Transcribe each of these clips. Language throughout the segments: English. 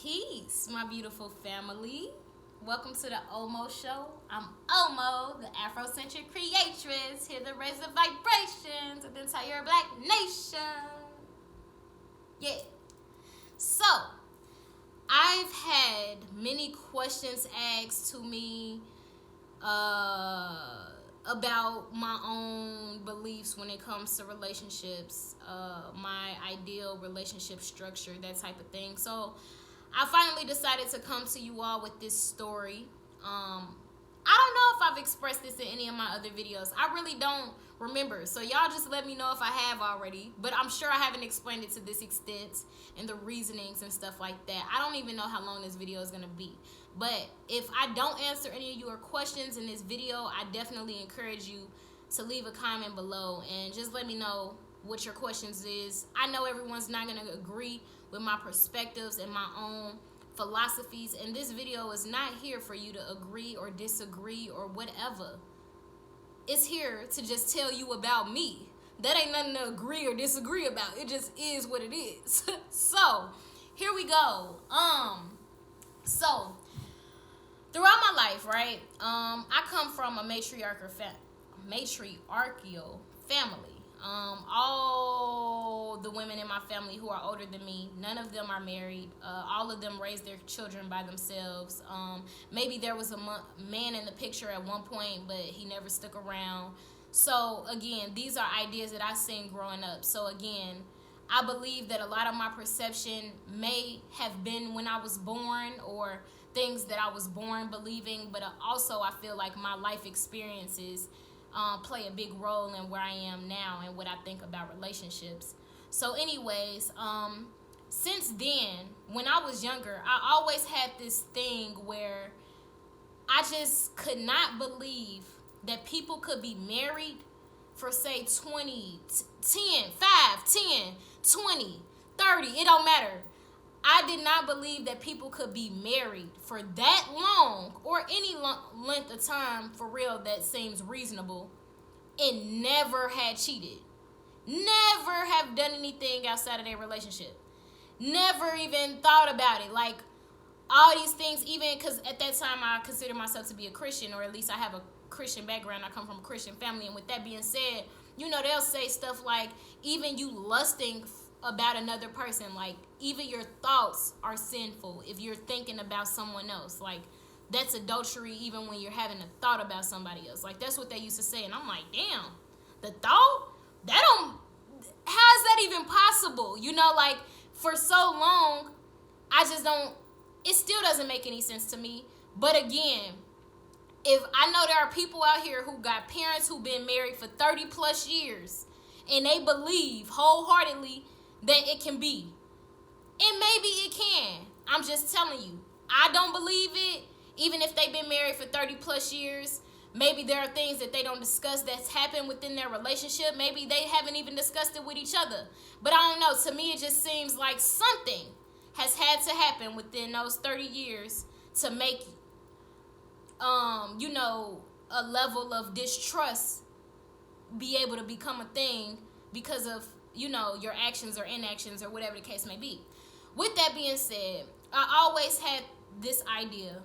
Peace, my beautiful family. Welcome to the Omo Show. I'm Omo, the Afrocentric creatress, here to raise the vibrations of the entire Black nation. Yeah. So, I've had many questions asked to me about my own beliefs when it comes to relationships, my ideal relationship structure, that type of thing. So I finally decided to come to you all with this story. I don't know if I've expressed this in any of my other videos. I really don't remember. So y'all just let me know if I have already. But I'm sure I haven't explained it to this extent and the reasonings and stuff like that. I don't even know how long this video is going to be. But if I don't answer any of your questions in this video, I definitely encourage you to leave a comment below and just let me know what your questions is. I know everyone's not going to agree with my perspectives and my own philosophies, and this video is not here for you to agree or disagree or whatever. It's here to just tell you about me. That ain't nothing to agree or disagree about. It just is what it is. So here we go. So throughout my life, right, I come from a matriarchal family. All the women in my family who are older than me, none of them are married. All of them raised their children by themselves. Maybe there was a man in the picture at one point, but he never stuck around. So again, these are ideas that I seen growing up. So again, I believe that a lot of my perception may have been when I was born, or things that I was born believing, but also I feel like my life experiences play a big role in where I am now and what I think about relationships. So anyways, since then, when I was younger, I always had this thing where I just could not believe that people could be married for say 20, 10, 5, 10, 20, 30, it don't matter. I did not believe that people could be married for that long or any length of time for real that seems reasonable and never had cheated. Never have done anything outside of their relationship. Never even thought about it. Like all these things, even because at that time I consider myself to be a Christian, or at least I have a Christian background. I come from a Christian family. And with that being said, you know, they'll say stuff like, even you lusting about another person, like even your thoughts are sinful if you're thinking about someone else. Like that's adultery even when you're having a thought about somebody else. Like that's what they used to say, and I'm like, damn, the thought? That don't, how is that even possible? You know, like for so long, I just don't, it still doesn't make any sense to me. But again, if I know there are people out here who got parents who've been married for 30 plus years and they believe wholeheartedly that it can be. And maybe it can. I'm just telling you. I don't believe it. Even if they've been married for 30 plus years, maybe there are things that they don't discuss that's happened within their relationship. Maybe they haven't even discussed it with each other. But I don't know. To me, it just seems like something has had to happen within those 30 years to make, you know, a level of distrust be able to become a thing because of, you know, your actions or inactions or whatever the case may be. With that being said, I always had this idea,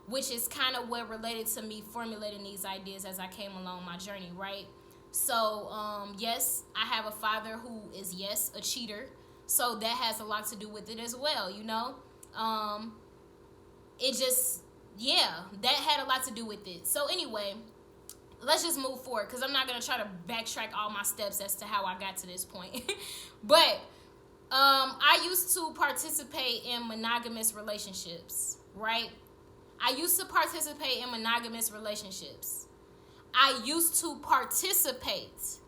which is kind of what related to me formulating these ideas as I came along my journey, right? So, yes, I have a father who is, yes, a cheater. So that has a lot to do with it as well, you know? It just, yeah, that had a lot to do with it. So anyway, let's just move forward because I'm not going to try to backtrack all my steps as to how I got to this point. But I used to participate in monogamous relationships, right? I used to participate in monogamous relationships. I used to participate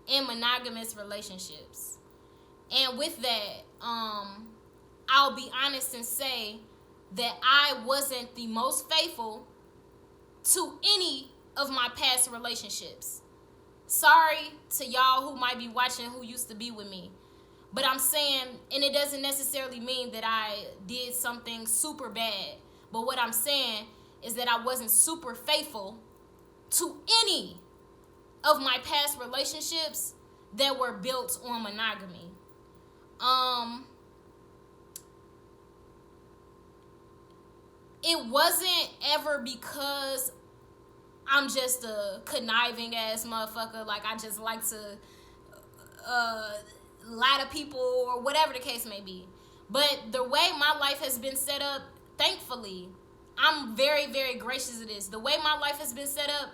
in monogamous relationships. And with that, I'll be honest and say that I wasn't the most faithful to any of my past relationships. Sorry to y'all who might be watching who used to be with me. But I'm saying, and it doesn't necessarily mean that I did something super bad. But what I'm saying is that I wasn't super faithful to any of my past relationships that were built on monogamy. it wasn't ever because I'm just a conniving ass motherfucker. Like, I just like to lie to people or whatever the case may be. But the way my life has been set up, thankfully, I'm very, very gracious of this. The way my life has been set up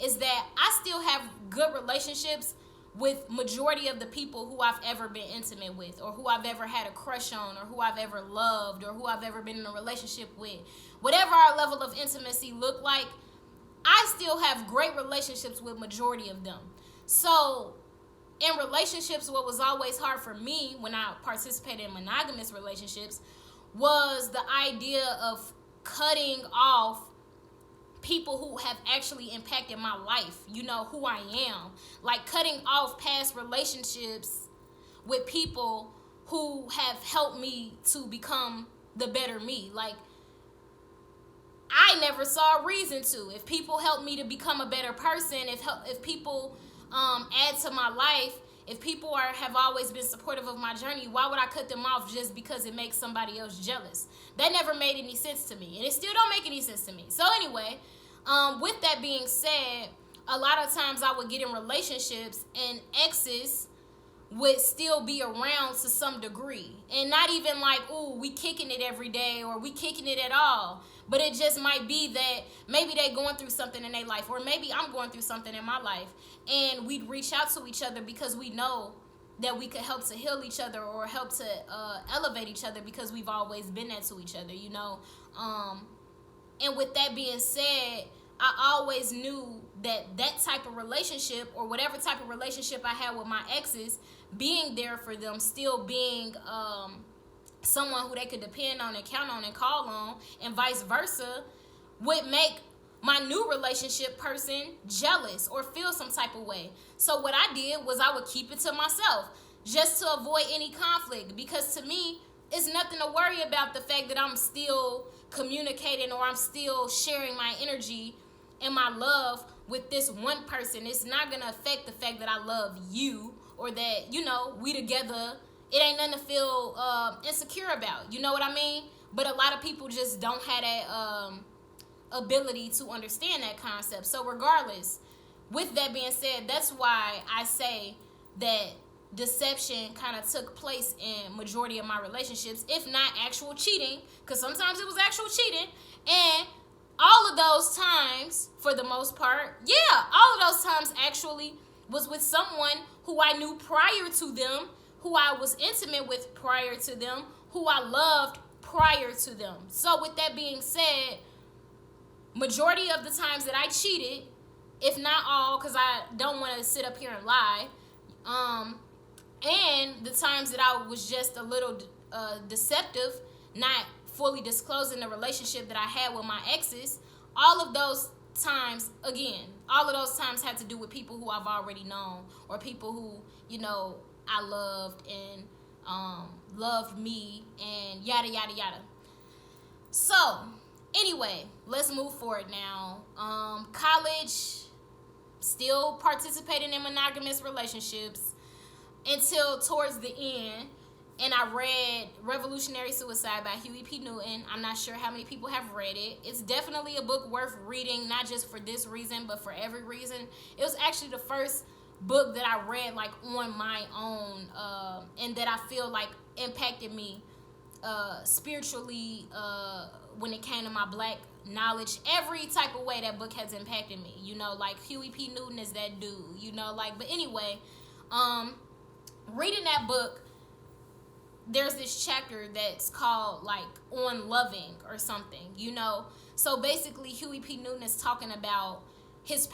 is that I still have good relationships with majority of the people who I've ever been intimate with, or who I've ever had a crush on, or who I've ever loved, or who I've ever been in a relationship with. Whatever our level of intimacy look like, I still have great relationships with majority of them. So in relationships, what was always hard for me when I participated in monogamous relationships was the idea of cutting off people who have actually impacted my life, you know, who I am. Like, cutting off past relationships with people who have helped me to become the better me. Like, I never saw a reason to. If people help me to become a better person, if people add to my life, if people have always been supportive of my journey, why would I cut them off just because it makes somebody else jealous? That never made any sense to me, and it still don't make any sense to me. So anyway, with that being said, a lot of times I would get in relationships and exes would still be around to some degree, and not even like, ooh, we kicking it every day, or we kicking it at all. But it just might be that maybe they going through something in their life, or maybe I'm going through something in my life, and we'd reach out to each other because we know that we could help to heal each other, or help to elevate each other, because we've always been there to each other, you know. And with that being said, I always knew that that type of relationship, or whatever type of relationship I had with my exes, being there for them, still being someone who they could depend on and count on and call on, and vice versa, would make my new relationship person jealous or feel some type of way. So what I did was I would keep it to myself, just to avoid any conflict, because to me, it's nothing to worry about the fact that I'm still communicating, or I'm still sharing my energy and my love with this one person. It's not going to affect the fact that I love you, or that, you know, we together. It ain't nothing to feel insecure about. You know what I mean? But a lot of people just don't have that ability to understand that concept. So regardless, with that being said, that's why I say that deception kind of took place in majority of my relationships, if not actual cheating, because sometimes it was actual cheating. And all of those times, for the most part, yeah, all of those times actually was with someone who I knew prior to them, who I was intimate with prior to them, who I loved prior to them. So with that being said, majority of the times that I cheated, if not all, because I don't want to sit up here and lie, and the times that I was just a little deceptive, not fully disclosing the relationship that I had with my exes, all of those times, again, all of those times had to do with people who I've already known, or people who, you know, I loved and loved me, and yada, yada, yada. So, anyway, let's move forward now. College, still participating in monogamous relationships until towards the end, and I read Revolutionary Suicide by Huey P. Newton. I'm not sure how many people have read it. It's definitely a book worth reading, not just for this reason, but for every reason. It was actually the first book that I read, like, on my own, and that I feel like impacted me spiritually, when it came to my black knowledge. Every type of way that book has impacted me, you know, like Huey P. Newton is that dude, you know, like. But anyway, reading that book, there's this chapter that's called, like, On Loving or something, you know. So basically, Huey P. Newton is talking about his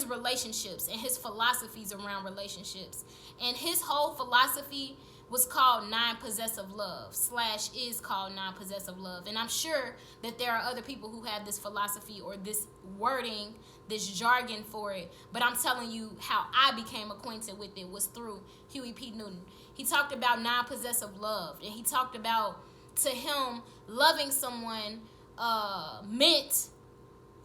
relationships and his philosophies around relationships. And his whole philosophy was called non-possessive love, / is called non-possessive love. And I'm sure that there are other people who have this philosophy or this wording, this jargon for it. But I'm telling you how I became acquainted with it was through Huey P. Newton. He talked about non-possessive love, and he talked about, to him, loving someone meant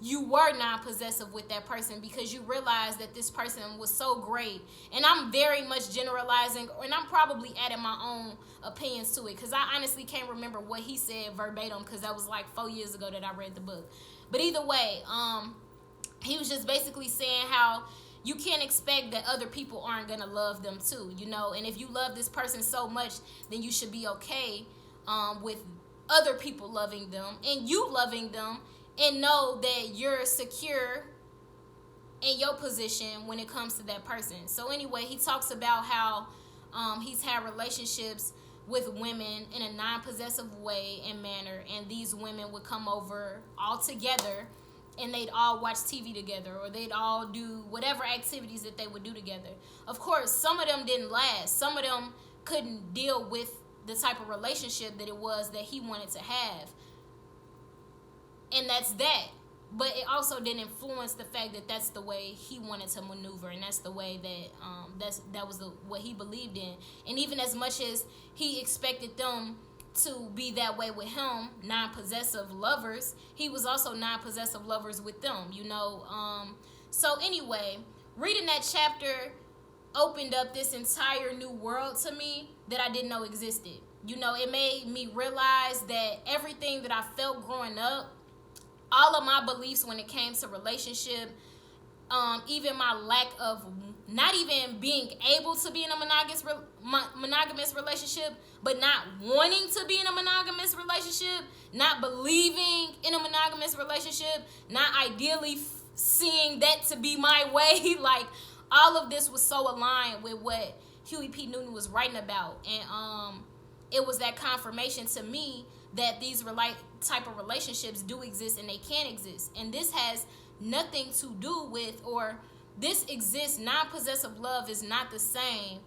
you were non-possessive with that person because you realized that this person was so great. And I'm very much generalizing, and I'm probably adding my own opinions to it because I honestly can't remember what he said verbatim because that was like 4 years ago that I read the book. But either way, he was just basically saying how you can't expect that other people aren't going to love them too, you know. And if you love this person so much, then you should be okay with other people loving them and you loving them, and know that you're secure in your position when it comes to that person. So anyway, he talks about how he's had relationships with women in a non-possessive way and manner, and these women would come over all together and they'd all watch TV together, or they'd all do whatever activities that they would do together. Of course, some of them didn't last. Some of them couldn't deal with the type of relationship that it was that he wanted to have. And that's that. But it also didn't influence the fact that that's the way he wanted to maneuver, and that's the way that was what he believed in. And even as much as he expected them to be that way with him, non-possessive lovers, he was also non-possessive lovers with them, you know. So anyway, reading that chapter opened up this entire new world to me that I didn't know existed. You know, it made me realize that everything that I felt growing up, all of my beliefs when it came to relationship, even my lack of not even being able to be in a monogamous relationship, but not wanting to be in a monogamous relationship, not believing in a monogamous relationship, not ideally seeing that to be my way, like all of this was so aligned with what Huey P. Newton was writing about. And it was that confirmation to me that these type of relationships do exist and they can exist. And this has nothing to do with, or this exists, non-possessive love is not the same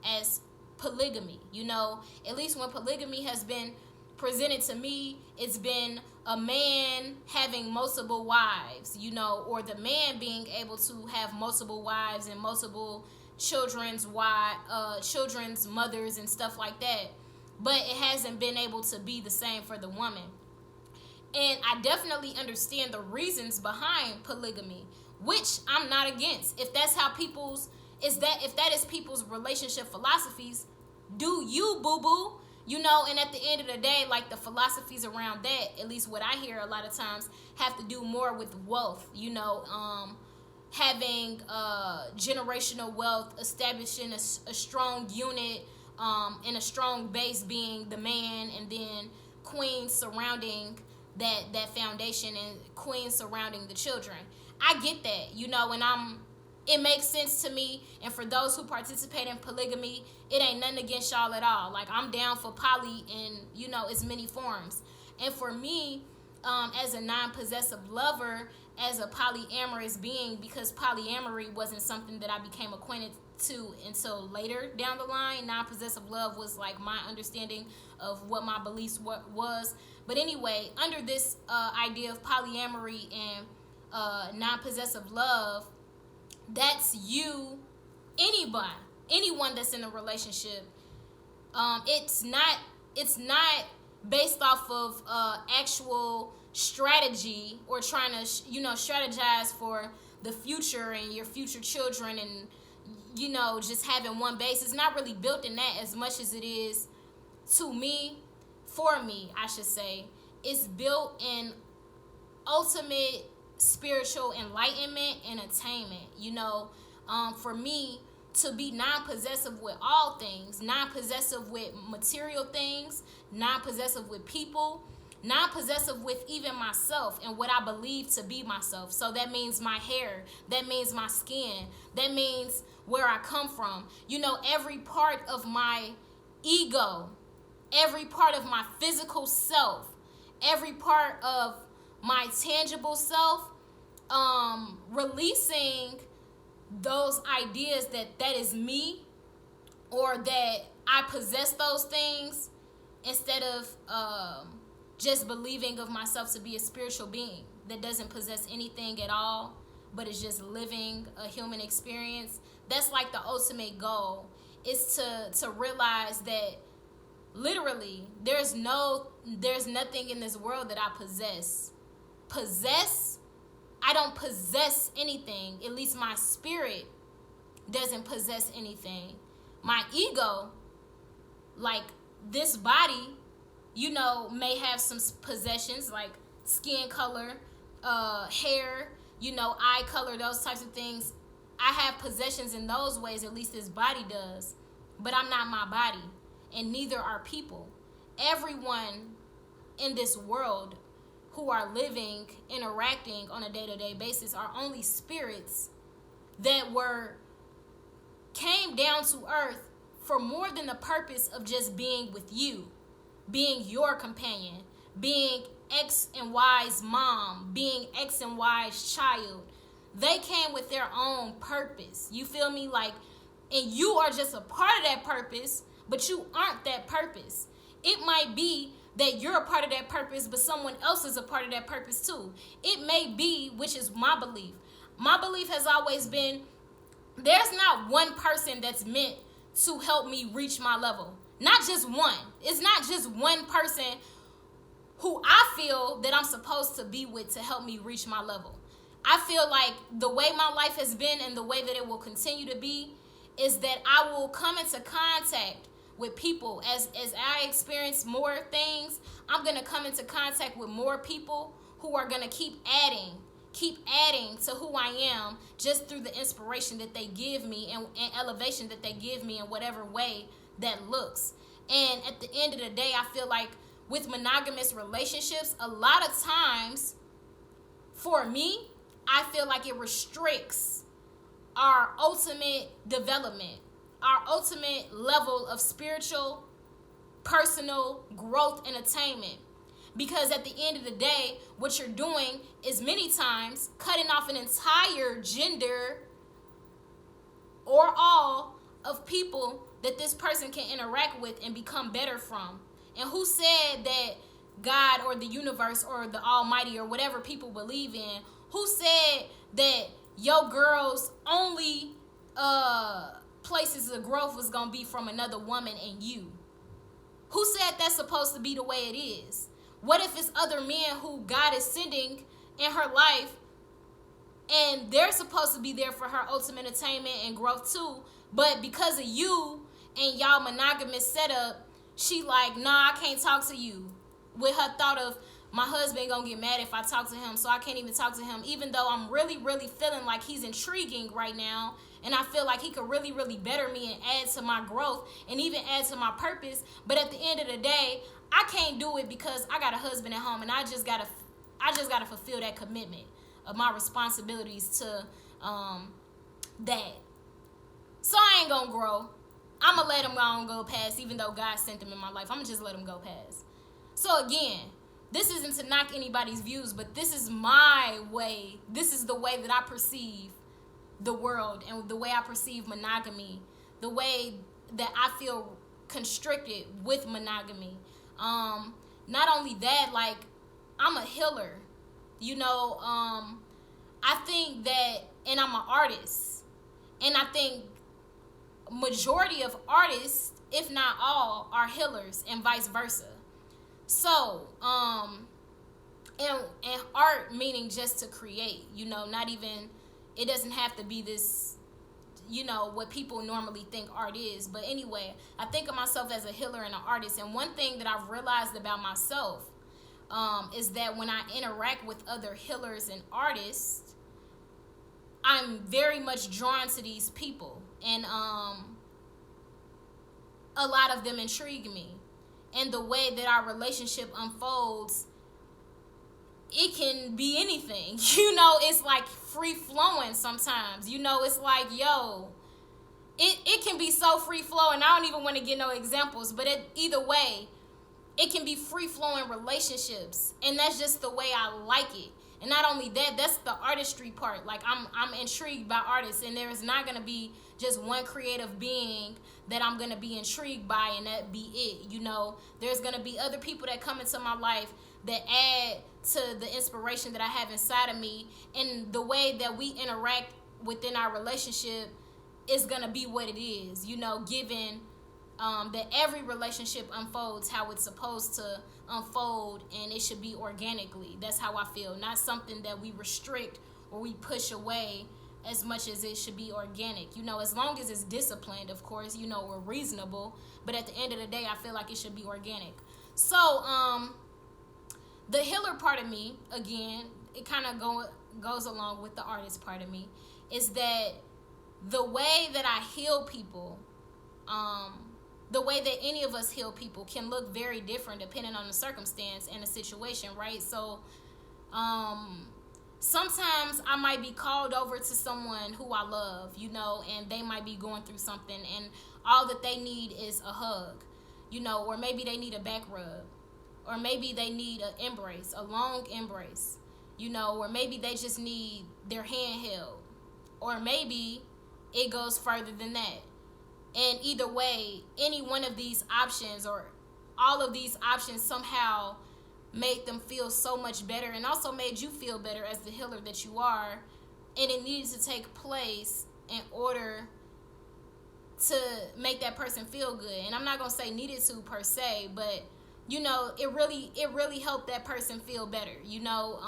as polygamy. You know, at least when polygamy has been presented to me, it's been a man having multiple wives, you know, or the man being able to have multiple wives and multiple children's mothers and stuff like that. But it hasn't been able to be the same for the woman. And I definitely understand the reasons behind polygamy, which I'm not against. If that's how if that is people's relationship philosophies, do you, boo-boo? You know, and at the end of the day, like the philosophies around that, at least what I hear a lot of times, have to do more with wealth, you know, having generational wealth, establishing a strong unit, and a strong base being the man, and then queens surrounding that foundation, and queens surrounding the children. I get that, you know, and it makes sense to me. And for those who participate in polygamy, it ain't nothing against y'all at all. Like, I'm down for poly in, you know, its many forms. And for me, as a non-possessive lover, as a polyamorous being, because polyamory wasn't something that I became acquainted to until later down the line. Non-possessive love was like my understanding of what my beliefs was. But anyway, under this idea of polyamory and non-possessive love, that's you, anyone that's in a relationship. It's not based off of actual strategy or trying to strategize for the future and your future children, and you know, just having one base. It's not really built in that as much as it is, to me, for me, I should say, it's built in ultimate spiritual enlightenment and attainment. You know, for me to be non-possessive with all things, non-possessive with material things, non-possessive with people, non-possessive with even myself and what I believe to be myself. So that means my hair, that means my skin, that means where I come from. You know, every part of my ego, every part of my physical self, every part of my tangible self, releasing those ideas that is me, or that I possess those things, instead of just believing of myself to be a spiritual being that doesn't possess anything at all, but is just living a human experience. That's like the ultimate goal, is to realize that literally there's nothing in this world that I possess I don't possess anything. At least my spirit doesn't possess anything. My ego, like this body, may have some possessions like skin color, hair, eye color, those types of things. I have possessions in those ways, at least this body does. But I'm not my body, and neither are people. Everyone in this world who are living, interacting on a day-to-day basis are only spirits that came down to earth for more than the purpose of just being with you, being your companion, being X and Y's mom, being X and Y's child. They came with their own purpose. You feel me? And you are just a part of that purpose, but you aren't that purpose. It might be that you're a part of that purpose, but someone else is a part of that purpose too. It may be, which is my belief. My belief has always been, there's not one person that's meant to help me reach my level. Not just one. It's not just one person who I feel that I'm supposed to be with to help me reach my level. I feel like the way my life has been and the way that it will continue to be is that I will come into contact with people. As I experience more things, I'm going to come into contact with more people who are going to keep adding to who I am just through the inspiration that they give me and elevation that they give me in whatever way that looks. And at the end of the day, I feel like with monogamous relationships, a lot of times for me, I feel like it restricts our ultimate development, our ultimate level of spiritual, personal growth and attainment. Because at the end of the day, what you're doing is many times cutting off an entire gender or all of people that this person can interact with and become better from. And who said that God or the universe or the Almighty or whatever people believe in, who said that your girl's only places of growth was going to be from another woman and you? Who said that's supposed to be the way it is? What if it's other men who God is sending in her life and they're supposed to be there for her ultimate attainment and growth too, but because of you and y'all monogamous setup, she like, nah, I can't talk to you. With her thought of, my husband gonna get mad if I talk to him, so I can't even talk to him, even though I'm really, really feeling like he's intriguing right now, and I feel like he could really, really better me and add to my growth and even add to my purpose. But at the end of the day, I can't do it because I got a husband at home, and I just gotta fulfill that commitment of my responsibilities to that. So I ain't gonna grow. I'm gonna let him go past, even though God sent him in my life. I'm gonna just let him go past. So again, this isn't to knock anybody's views, but this is my way. This is the way that I perceive the world and the way I perceive monogamy, the way that I feel constricted with monogamy. Not only that, like, I'm a healer, I think that, and I'm an artist, and I think majority of artists, if not all, are healers and vice versa. So, and art meaning just to create, not even, it doesn't have to be this, what people normally think art is. But anyway, I think of myself as a healer and an artist. And one thing that I've realized about myself is that when I interact with other healers and artists, I'm very much drawn to these people. And a lot of them intrigue me. And the way that our relationship unfolds, it can be anything. It's like free flowing sometimes. It's like, it can be so free flowing. I don't even want to get no examples, but either way, it can be free flowing relationships. And that's just the way I like it. And not only that, that's the artistry part. Like, I'm intrigued by artists, and there is not going to be just one creative being that I'm going to be intrigued by and that be it. There's going to be other people that come into my life that add to the inspiration that I have inside of me, and the way that we interact within our relationship is going to be what it is, given that every relationship unfolds how it's supposed to unfold, and it should be organically. That's how I feel. Not something that we restrict or we push away as much as it should be organic. You know, as long as it's disciplined, of course, you know, or reasonable. But at the end of the day, I feel like it should be organic. So, the healer part of me, again, it kind of goes along with the artist part of me, is that the way that I heal people, the way that any of us heal people can look very different depending on the circumstance and the situation, right? So, sometimes I might be called over to someone who I love, you know, and they might be going through something, and all that they need is a hug, you know, or maybe they need a back rub, or maybe they need an embrace, a long embrace, you know, or maybe they just need their hand held, or maybe it goes further than that. And either way, any one of these options or all of these options somehow made them feel so much better, and also made you feel better as the healer that you are. And it needed to take place in order to make that person feel good. And I'm not gonna say needed to per se, but you know, it really helped that person feel better, you know.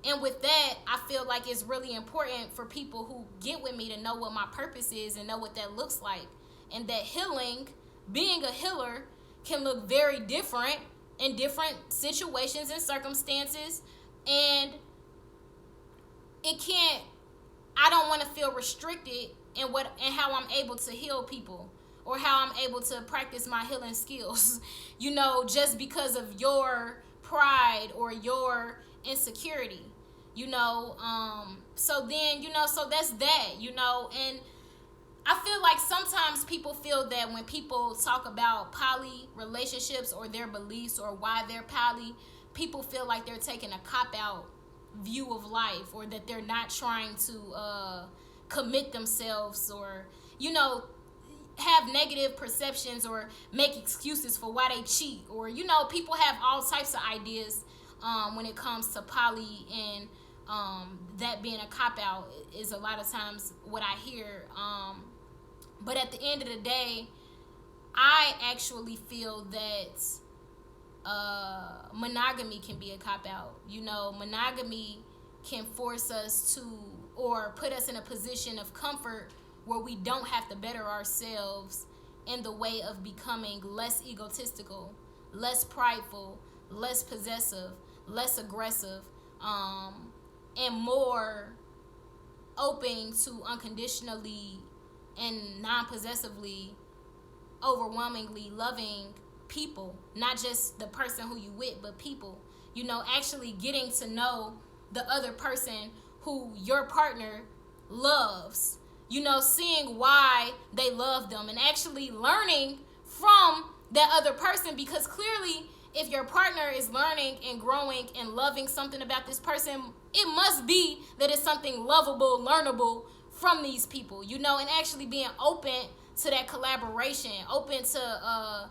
And with that, I feel like it's really important for people who get with me to know what my purpose is and know what that looks like. And that healing, being a healer, can look very different in different situations and circumstances. And I don't want to feel restricted in how I'm able to heal people, or how I'm able to practice my healing skills, you know, just because of your pride or your insecurity, you know. So then, you know, so that's that, you know. And I feel like sometimes people feel that when people talk about poly relationships or their beliefs or why they're poly, people feel like they're taking a cop-out view of life, or that they're not trying to commit themselves, or, you know, have negative perceptions or make excuses for why they cheat, or, you know, people have all types of ideas when it comes to poly, and that being a cop-out is a lot of times what I hear. But at the end of the day, I actually feel that monogamy can be a cop-out. You know, monogamy can force us to, or put us in a position of comfort where we don't have to better ourselves in the way of becoming less egotistical, less prideful, less possessive, less aggressive, and more open to unconditionally and non-possessively, overwhelmingly loving people. Not just the person who you with, but people. You know, actually getting to know the other person who your partner loves. You know, seeing why they love them, and actually learning from that other person, because clearly if your partner is learning and growing and loving something about this person, it must be that it's something lovable, learnable from these people, you know. And actually being open to that collaboration, open to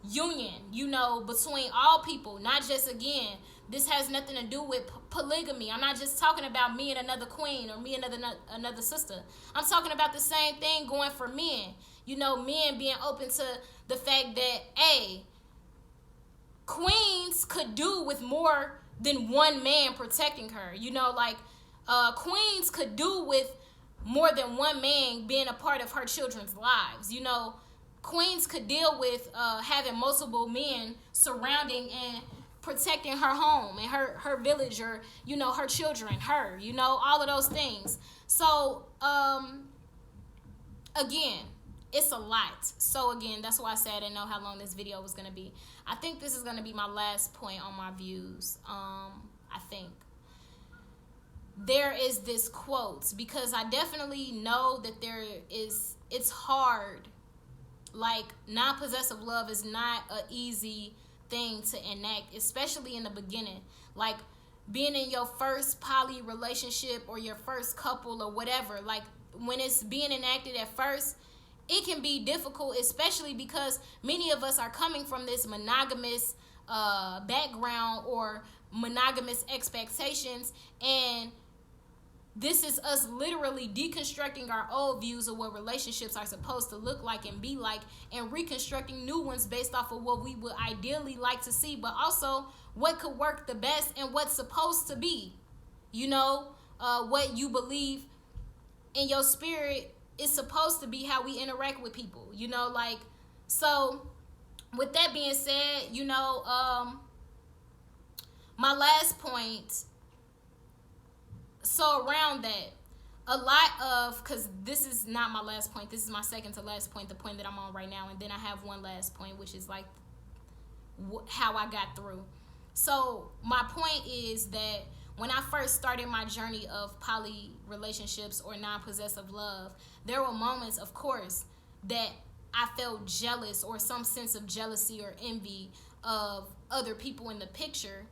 union, you know, between all people. Not just, again, this has nothing to do with polygamy. I'm not just talking about me and another queen, or me and another sister. I'm talking about the same thing going for men. You know, men being open to the fact that, hey, queens could do with more than one man protecting her. You know, like, queens could do with more than one man being a part of her children's lives. You know, queens could deal with having multiple men surrounding and protecting her home and her village, or, you know, her children, her, you know, all of those things. So, again, it's a lot. So again, that's why I said I didn't know how long this video was going to be. I think this is going to be my last point on my views. I think there is this quote, because I definitely know that it's hard. Like, non-possessive love is not an easy thing to enact, especially in the beginning. Like, being in your first poly relationship or your first couple or whatever, like, when it's being enacted at first, it can be difficult, especially because many of us are coming from this monogamous background or monogamous expectations, and this is us literally deconstructing our old views of what relationships are supposed to look like and be like, and reconstructing new ones based off of what we would ideally like to see, but also what could work the best and what's supposed to be. You know, what you believe in your spirit is supposed to be how we interact with people, you know, like, so with that being said, you know, my last point, so around that, a lot of, because this is not my last point, this is my second to last point, the point that I'm on right now, and then I have one last point, which is like how I got through. So my point is that when I first started my journey of poly relationships or non-possessive love, there were moments, of course, that I felt jealous or some sense of jealousy or envy of other people in the picture.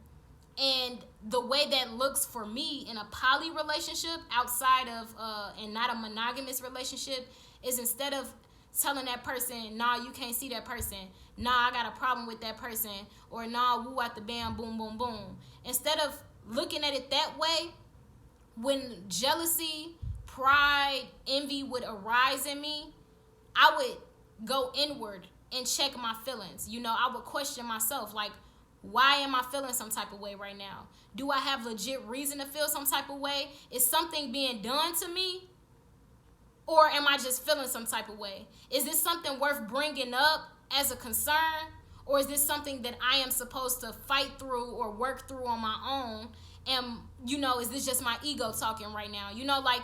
And the way that looks for me in a poly relationship outside of and not a monogamous relationship is, instead of telling that person, nah, you can't see that person, nah, I got a problem with that person, or nah, woo at the bam, boom, boom, boom. Instead of looking at it that way, when jealousy, pride, envy would arise in me, I would go inward and check my feelings. You know, I would question myself, like, why am I feeling some type of way right now? Do I have legit reason to feel some type of way? Is something being done to me? Or am I just feeling some type of way? Is this something worth bringing up as a concern? Or is this something that I am supposed to fight through or work through on my own? And, you know, is this just my ego talking right now? You know, like,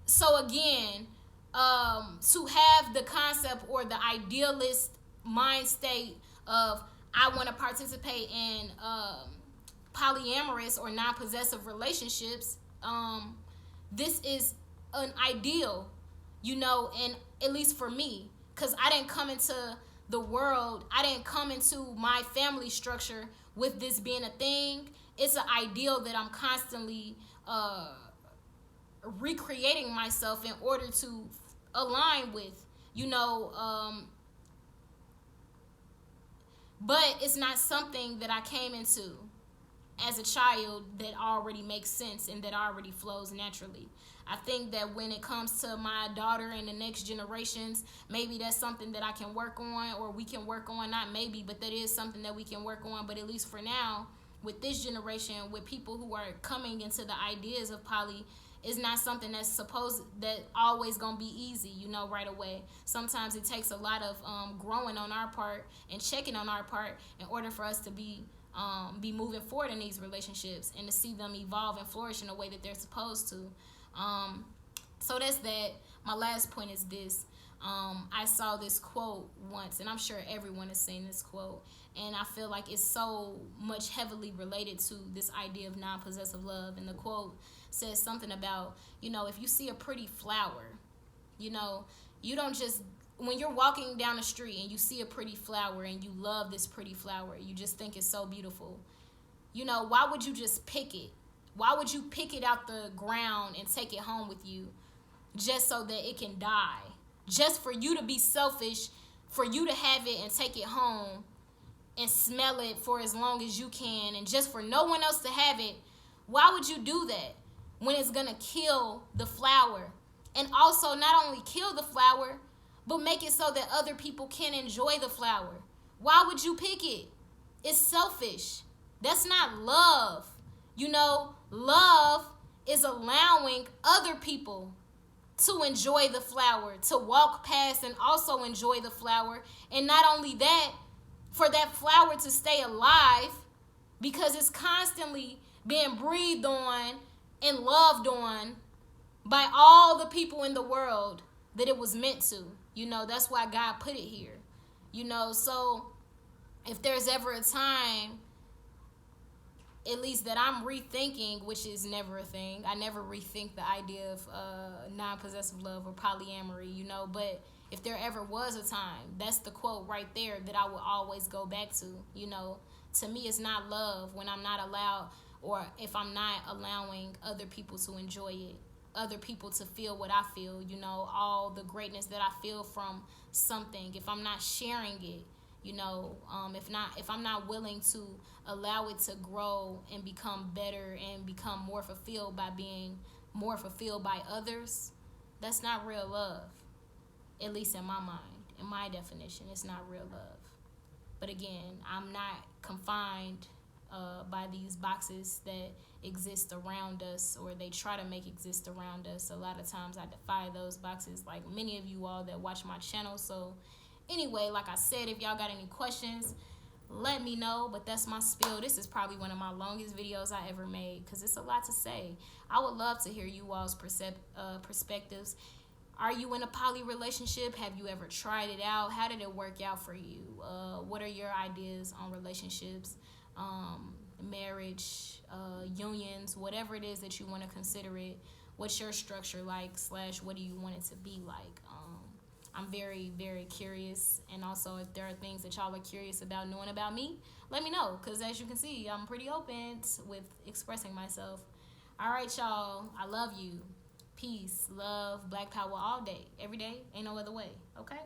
so again, to have the concept or the idealist mind state of, I want to participate in polyamorous or non-possessive relationships, this is an ideal, you know, and at least for me, because I didn't come into the world, I didn't come into my family structure with this being a thing. It's an ideal that I'm constantly recreating myself in order to align with, you know, but it's not something that I came into as a child that already makes sense and that already flows naturally. I think that when it comes to my daughter and the next generations, maybe that's something that I can work on, or we can work on, not maybe, but that is something that we can work on. But at least for now, with this generation, with people who are coming into the ideas of poly, is not something that's that always gonna be easy, you know, right away. Sometimes it takes a lot of growing on our part and checking on our part in order for us to be moving forward in these relationships and to see them evolve and flourish in a way that they're supposed to. So that's that. My last point is this. I saw this quote once, and I'm sure everyone has seen this quote, and I feel like it's so much heavily related to this idea of non-possessive love. And the quote says something about, you know, if you see a pretty flower, you know, you don't just, when you're walking down the street and you see a pretty flower and you love this pretty flower, you just think it's so beautiful, you know, why would you just pick it? Why would you pick it out the ground and take it home with you just so that it can die? Just for you to be selfish, for you to have it and take it home and smell it for as long as you can, and just for no one else to have it? Why would you do that when it's gonna kill the flower? And also not only kill the flower, but make it so that other people can enjoy the flower. Why would you pick it? It's selfish. That's not love. You know, love is allowing other people to enjoy the flower, to walk past and also enjoy the flower. And not only that, for that flower to stay alive, because it's constantly being breathed on and loved on by all the people in the world that it was meant to. You know, that's why God put it here. You know, so if there's ever a time, at least that I'm rethinking, which is never a thing. I never rethink the idea of non-possessive love or polyamory, you know. But if there ever was a time, that's the quote right there that I will always go back to. You know, to me, it's not love when I'm not allowed, or if I'm not allowing other people to enjoy it, other people to feel what I feel, you know, all the greatness that I feel from something. If I'm not sharing it, you know, if I'm not willing to allow it to grow and become better and become more fulfilled by being more fulfilled by others, that's not real love. At least in my mind, in my definition, it's not real love. But again, I'm not confined by these boxes that exist around us, or they try to make exist around us. A lot of times I defy those boxes, like many of you all that watch my channel. So anyway, like I said, if y'all got any questions, let me know. But that's my spiel. This is probably one of my longest videos I ever made because it's a lot to say. I would love to hear you all's perspectives. Are you in a poly relationship? Have you ever tried it out? How did it work out for you? What are your ideas on relationships, marriage, unions, whatever it is that you want to consider it? What's your structure like, / what do you want it to be like? I'm very, very curious. And also, if there are things that y'all are curious about knowing about me, let me know. Because as you can see, I'm pretty open with expressing myself. All right, y'all. I love you. Peace, love, Black power all day, every day. Ain't no other way. Okay?